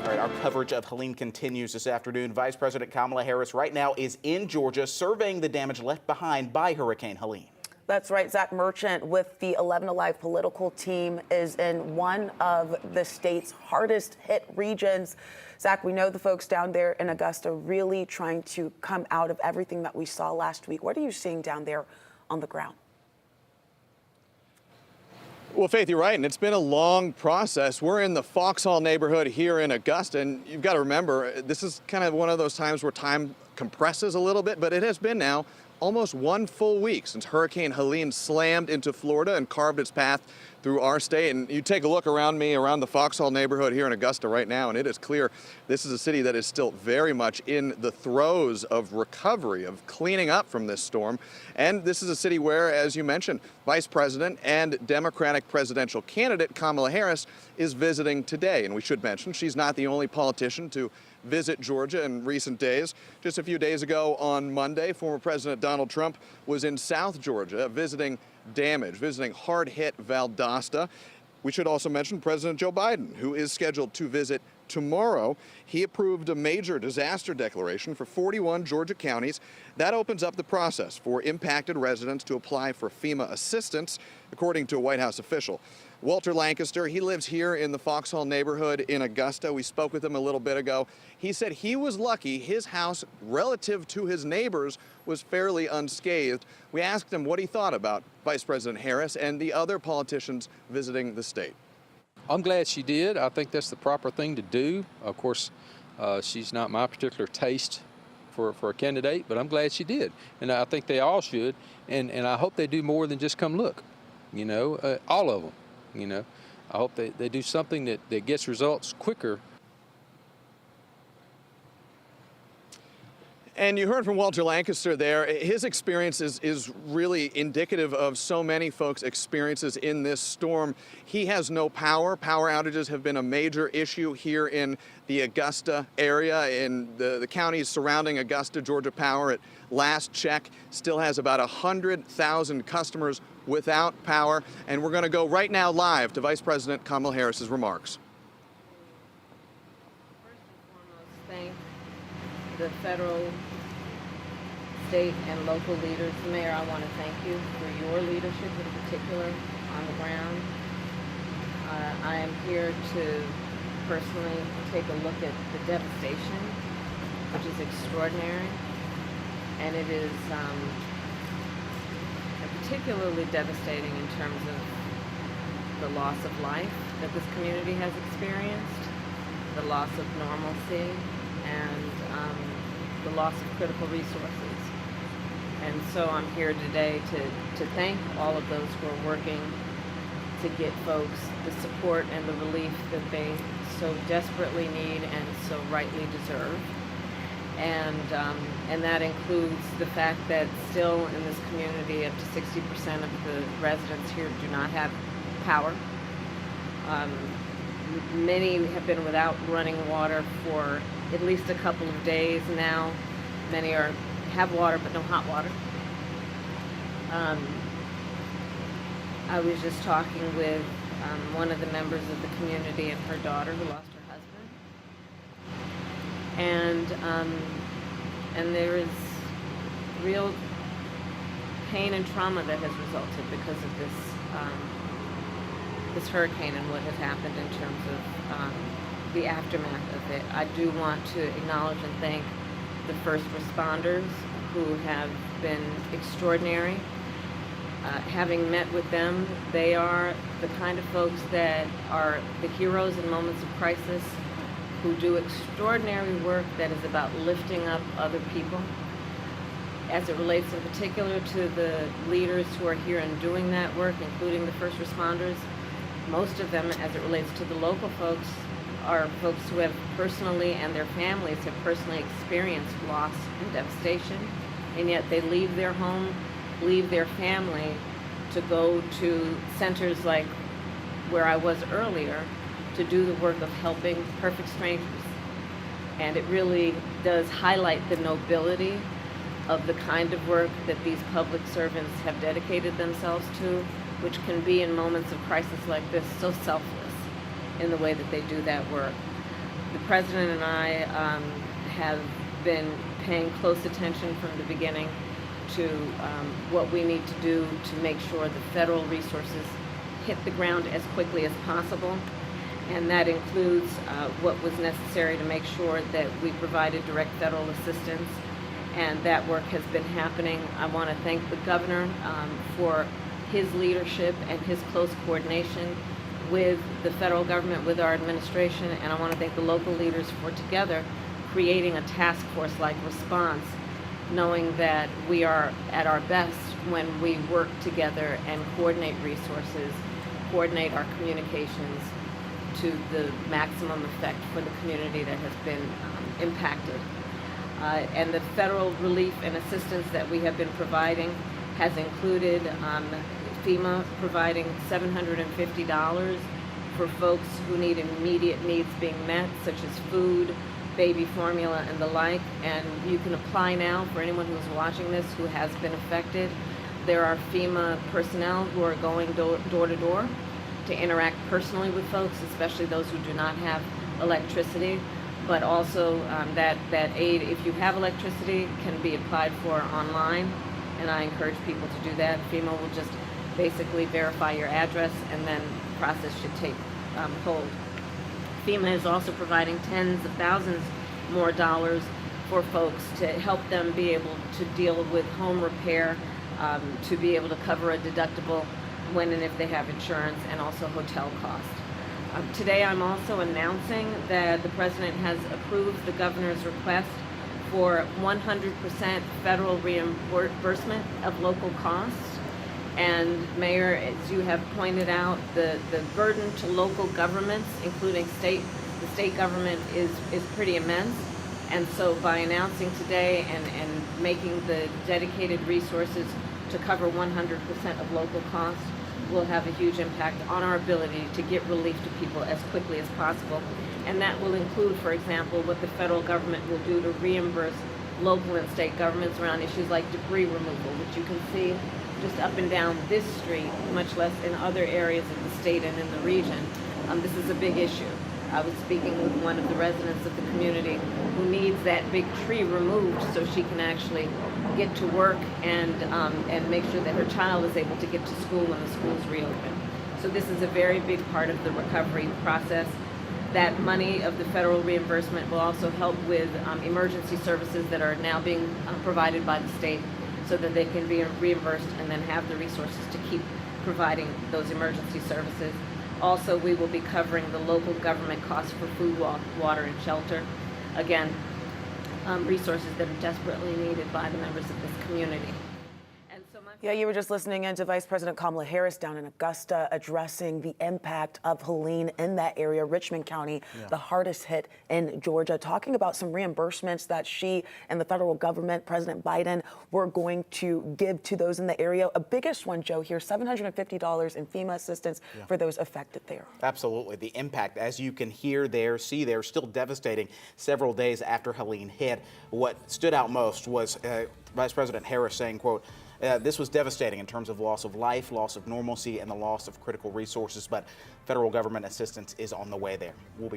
All right, our coverage of Helene continues this afternoon. Vice President Kamala Harris right now is in Georgia surveying the damage left behind by Hurricane Helene. That's right. Zach Merchant with the 11 Alive political team is in one of the state's hardest hit regions. Zach, we know the folks down there in Augusta really trying to come out of everything that we saw last week. What are you seeing down there on the ground? Well, Faith, you're right, and it's been a long process. We're in the Foxhall neighborhood here in Augusta, and you've got to remember, this is kind of one of those times where time compresses a little bit, but it has been now almost 1 full week since Hurricane Helene slammed into Florida and carved its path through our state. And you take a look around me, around the Foxhall neighborhood here in Augusta right now, and it is clear this is a city that is still very much in the throes of recovery, of cleaning up from this storm. And this is a city where, as you mentioned, Vice President and Democratic presidential candidate Kamala Harris is visiting today. And we should mention she's not the only politician to visit Georgia in recent days. Just a few days ago on Monday, former President Donald Trump was in South Georgia visiting hard-hit Valdosta. We should also mention President Joe Biden, who is scheduled to visit tomorrow. He approved a major disaster declaration for 41 Georgia counties. That opens up the process for impacted residents to apply for FEMA assistance, according to a White House official. Walter Lancaster, he lives here in the Foxhall neighborhood in Augusta. We spoke with him a little bit ago. He said he was lucky his house, relative to his neighbors, was fairly unscathed. We asked him what he thought about Vice President Harris and the other politicians visiting the state. I'm glad she did. I think that's the proper thing to do. Of course, she's not my particular taste for a candidate, but I'm glad she did. And I think they all should. And I hope they do more than just come look, all of them. I hope they do something that gets results quicker. And you heard from Walter Lancaster there. His experience is really indicative of so many folks' experiences in this storm. He has no power. Power outages have been a major issue here in the Augusta area. In the counties surrounding Augusta, Georgia Power, at last check, still has about 100,000 customers without power. And we're going to go right now live to Vice President Kamala Harris's remarks. First and foremost, thank the federal, state, and local leaders. Mayor, I want to thank you for your leadership in particular on the ground. I am here to personally take a look at the devastation, which is extraordinary, and it is particularly devastating in terms of the loss of life that this community has experienced, the loss of normalcy, and the loss of critical resources. And so I'm here today to thank all of those who are working to get folks the support and the relief that they so desperately need and so rightly deserve. And that includes the fact that still in this community up to 60% of the residents here do not have power. Many have been without running water for at least a couple of days now. Many have water but no hot water. I was just talking with one of the members of the community and her daughter who lost her husband. And there is real pain and trauma that has resulted because of this hurricane and what has happened in terms of the aftermath of it. I do want to acknowledge and thank the first responders who have been extraordinary. Having met with them, they are the kind of folks that are the heroes in moments of crisis, who do extraordinary work that is about lifting up other people. As it relates in particular to the leaders who are here and doing that work, including the first responders, most of them, as it relates to the local folks, are folks who have personally and their families have personally experienced loss and devastation, and yet they leave their home, leave their family to go to centers like where I was earlier to do the work of helping perfect strangers. And it really does highlight the nobility of the kind of work that these public servants have dedicated themselves to, which can be in moments of crisis like this so selfless in the way that they do that work. The President and I have been paying close attention from the beginning to what we need to do to make sure the federal resources hit the ground as quickly as possible. And that includes what was necessary to make sure that we provided direct federal assistance, and that work has been happening. I want to thank the governor for his leadership and his close coordination with the federal government, with our administration, and I want to thank the local leaders for together creating a task force-like response, knowing that we are at our best when we work together and coordinate resources, coordinate our communications to the maximum effect for the community that has been impacted. And the federal relief and assistance that we have been providing has included FEMA providing $750 for folks who need immediate needs being met, such as food, baby formula, and the like. And you can apply now for anyone who's watching this who has been affected. There are FEMA personnel who are going door to door to interact personally with folks, especially those who do not have electricity. But also that aid, if you have electricity, can be applied for online, and I encourage people to do that. FEMA will just basically verify your address, and then the process should take hold. FEMA is also providing tens of thousands more dollars for folks to help them be able to deal with home repair, to be able to cover a deductible when and if they have insurance, and also hotel costs. Today I'm also announcing that the President has approved the governor's request for 100% federal reimbursement of local costs. And Mayor, as you have pointed out, the burden to local governments, including the state government, is pretty immense. And so by announcing today and making the dedicated resources to cover 100% of local costs, will have a huge impact on our ability to get relief to people as quickly as possible. And that will include, for example, what the federal government will do to reimburse local and state governments around issues like debris removal, which you can see just up and down this street, much less in other areas of the state and in the region. This is a big issue. I was speaking with one of the residents of the community who needs that big tree removed so she can actually get to work and make sure that her child is able to get to school when the schools reopen. So this is a very big part of the recovery process. That money of the federal reimbursement will also help with emergency services that are now being provided by the state, so that they can be reimbursed and then have the resources to keep providing those emergency services. Also, we will be covering the local government costs for food, water, and shelter. Again, resources that are desperately needed by the members of this community. Yeah, you were just listening in to Vice President Kamala Harris down in Augusta addressing the impact of Helene in that area, Richmond County, the hardest hit in Georgia, talking about some reimbursements that she and the federal government, President Biden, were going to give to those in the area. A biggest one, Joe, here, $750 in FEMA assistance for those affected there. Absolutely. The impact, as you can hear there, see there, still devastating several days after Helene hit. What stood out most was Vice President Harris saying, quote, this was devastating in terms of loss of life, loss of normalcy, and the loss of critical resources, but federal government assistance is on the way there. We'll be